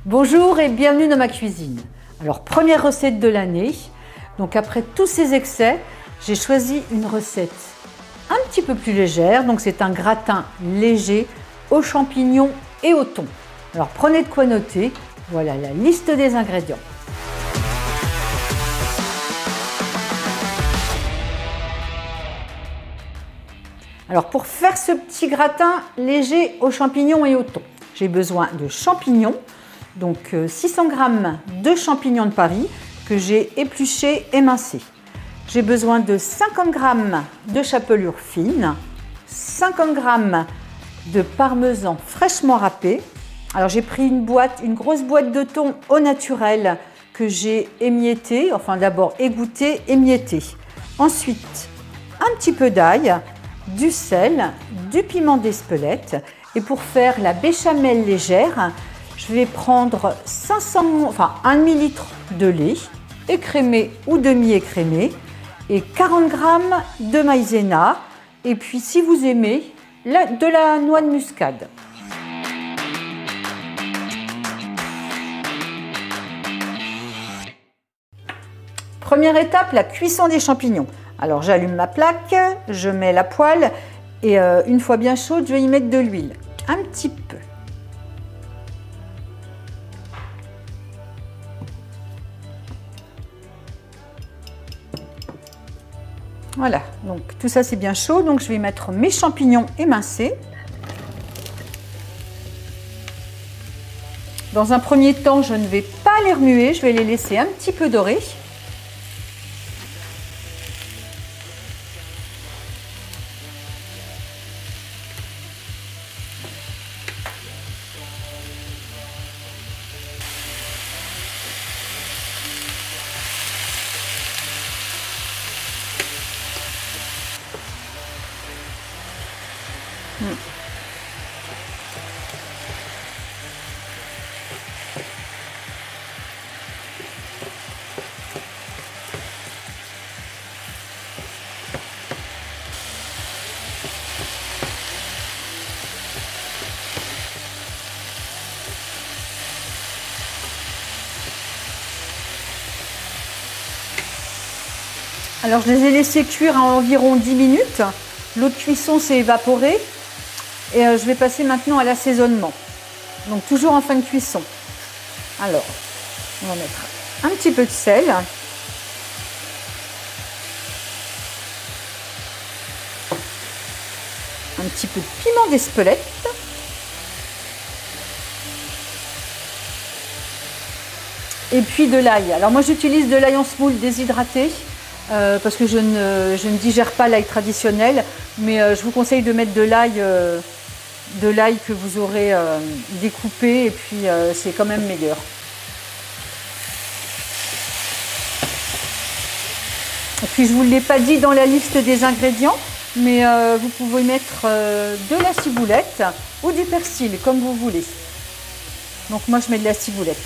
Bonjour et bienvenue dans ma cuisine. Alors première recette de l'année, donc après tous ces excès, j'ai choisi une recette un petit peu plus légère, donc c'est un gratin léger aux champignons et au thon. Alors prenez de quoi noter, voilà la liste des ingrédients. Alors pour faire ce petit gratin léger aux champignons et au thon, j'ai besoin de champignons, donc 600 g de champignons de Paris que j'ai épluchés, émincés. J'ai besoin de 50 g de chapelure fine, 50 g de parmesan fraîchement râpé. Alors j'ai pris une grosse boîte de thon au naturel que j'ai émietté, enfin d'abord égoutté, émietté. Ensuite, un petit peu d'ail, du sel, du piment d'Espelette. Et pour faire la béchamel légère, je vais prendre 1 demi-litre de lait, écrémé ou demi-écrémé, et 40 g de maïzena. Et puis si vous aimez, de la noix de muscade. Première étape, la cuisson des champignons. Alors j'allume ma plaque, je mets la poêle et une fois bien chaude, je vais y mettre de l'huile. Un petit peu. Voilà, donc tout ça c'est bien chaud, donc je vais mettre mes champignons émincés. Dans un premier temps, je ne vais pas les remuer, je vais les laisser un petit peu dorer. Alors je les ai laissés cuire à environ 10 minutes. L'eau de cuisson s'est évaporée et je vais passer maintenant à l'assaisonnement. Donc toujours en fin de cuisson. Alors, on va mettre un petit peu de sel. Un petit peu de piment d'Espelette. Et puis de l'ail. Alors moi j'utilise de l'ail en semoule déshydraté. Parce que je ne digère pas l'ail traditionnel, mais je vous conseille de mettre de l'ail que vous aurez découpé, et puis c'est quand même meilleur. Et puis je ne vous l'ai pas dit dans la liste des ingrédients, mais vous pouvez mettre de la ciboulette ou du persil, comme vous voulez. Donc moi je mets de la ciboulette.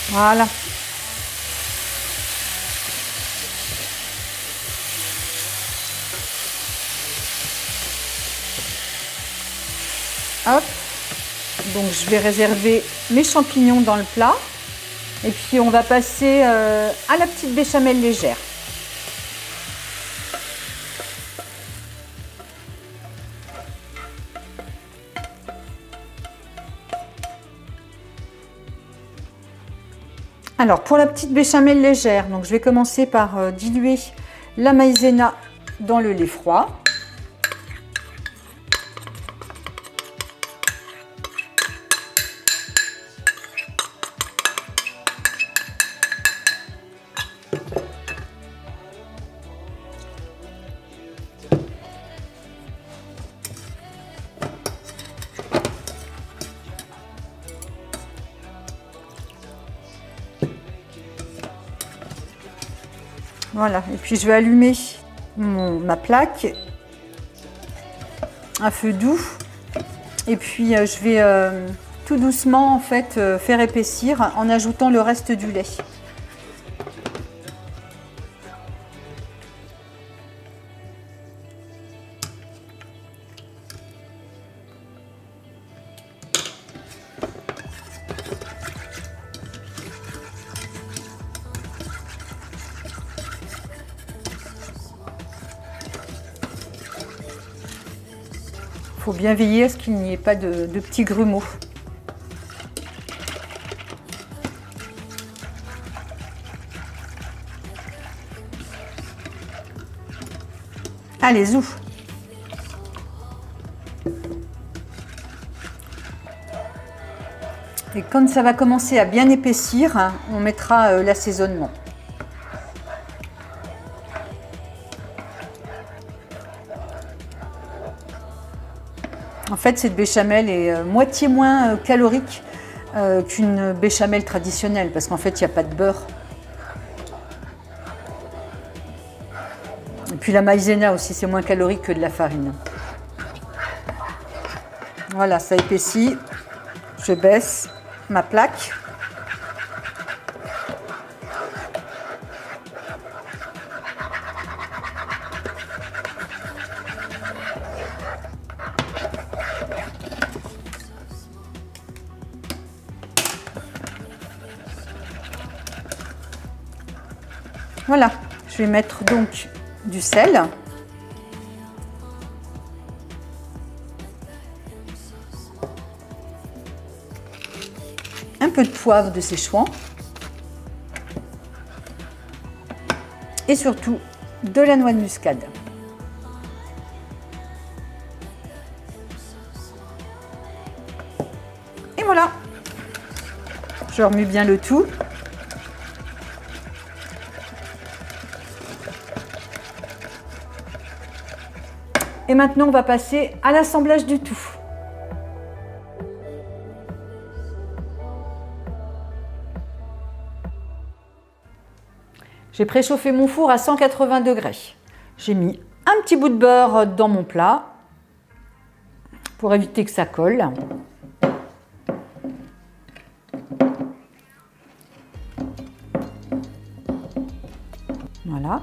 Voilà. Hop. Donc je vais réserver mes champignons dans le plat. Et puis on va passer à la petite béchamel légère. Alors pour la petite béchamel légère, donc je vais commencer par diluer la maïzena dans le lait froid. Voilà, et puis je vais allumer ma plaque à feu doux et puis je vais tout doucement en fait faire épaissir en ajoutant le reste du lait. faut bien veiller à ce qu'il n'y ait pas de petits grumeaux. Allez, zou. Et quand ça va commencer à bien épaissir, hein, on mettra l'assaisonnement. En fait, cette béchamel est moitié moins calorique qu'une béchamel traditionnelle parce qu'en fait, il n'y a pas de beurre. Et puis la maïzena aussi, c'est moins calorique que de la farine. Voilà, ça épaissit. Je baisse ma plaque. Voilà, je vais mettre donc du sel. Un peu de poivre de Szechuan. Et surtout de la noix de muscade. Et voilà. Je remue bien le tout. Et maintenant, on va passer à l'assemblage du tout. J'ai préchauffé mon four à 180 degrés. J'ai mis un petit bout de beurre dans mon plat pour éviter que ça colle. Voilà.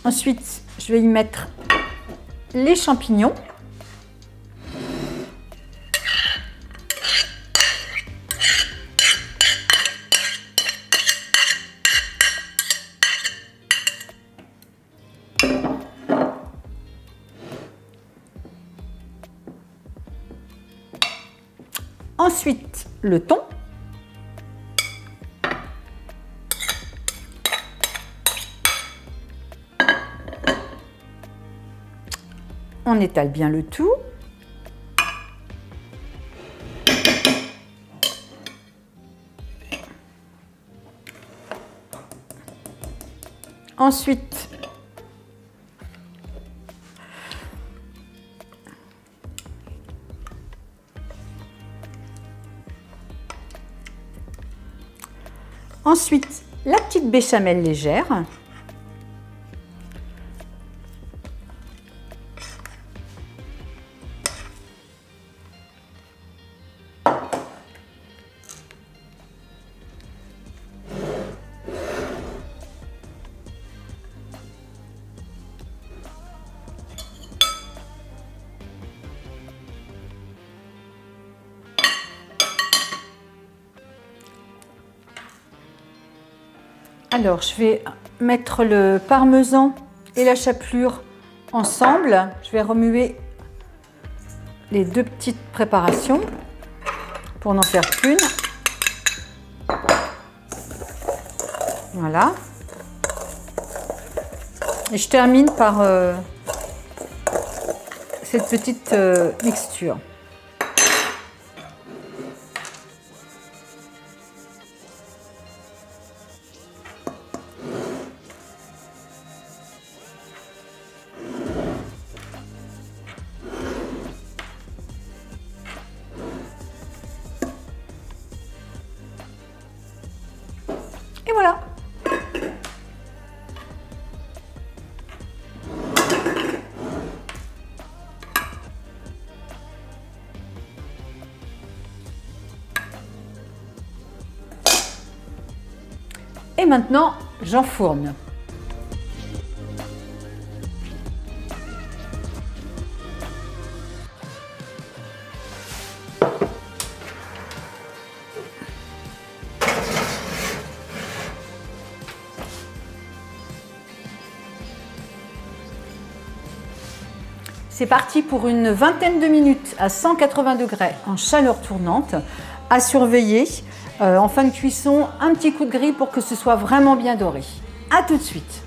Ensuite, je vais y mettre les champignons. Ensuite, le thon. On étale bien le tout. Ensuite, la petite béchamel légère. Alors, je vais mettre le parmesan et la chapelure ensemble. Je vais remuer les deux petites préparations pour n'en faire qu'une. Voilà. Et je termine par cette petite mixture. Et voilà. Et maintenant, j'enfourne. C'est parti pour une vingtaine de minutes à 180 degrés en chaleur tournante, à surveiller. En fin de cuisson, un petit coup de grille pour que ce soit vraiment bien doré. À tout de suite.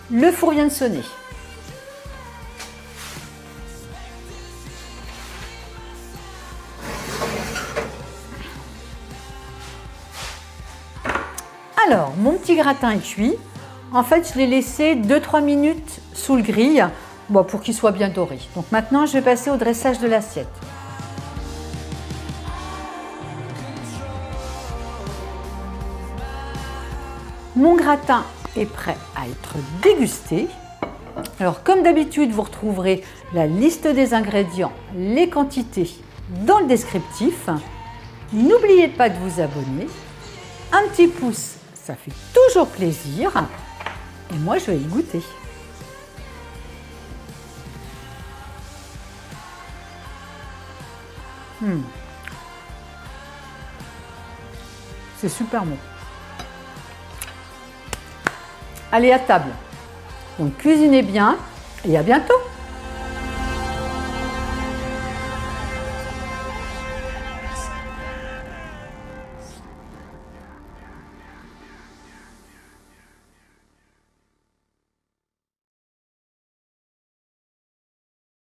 Le four vient de sonner. Alors, mon petit gratin est cuit. En fait, je l'ai laissé 2-3 minutes sous le grill pour qu'il soit bien doré. Donc maintenant, je vais passer au dressage de l'assiette. Mon gratin est prêt à être dégusté. Alors, comme d'habitude, vous retrouverez la liste des ingrédients, les quantités dans le descriptif. N'oubliez pas de vous abonner. Un petit pouce, ça fait toujours plaisir. Et moi, je vais y goûter. C'est super bon. Allez à table. Donc cuisinez bien et à bientôt.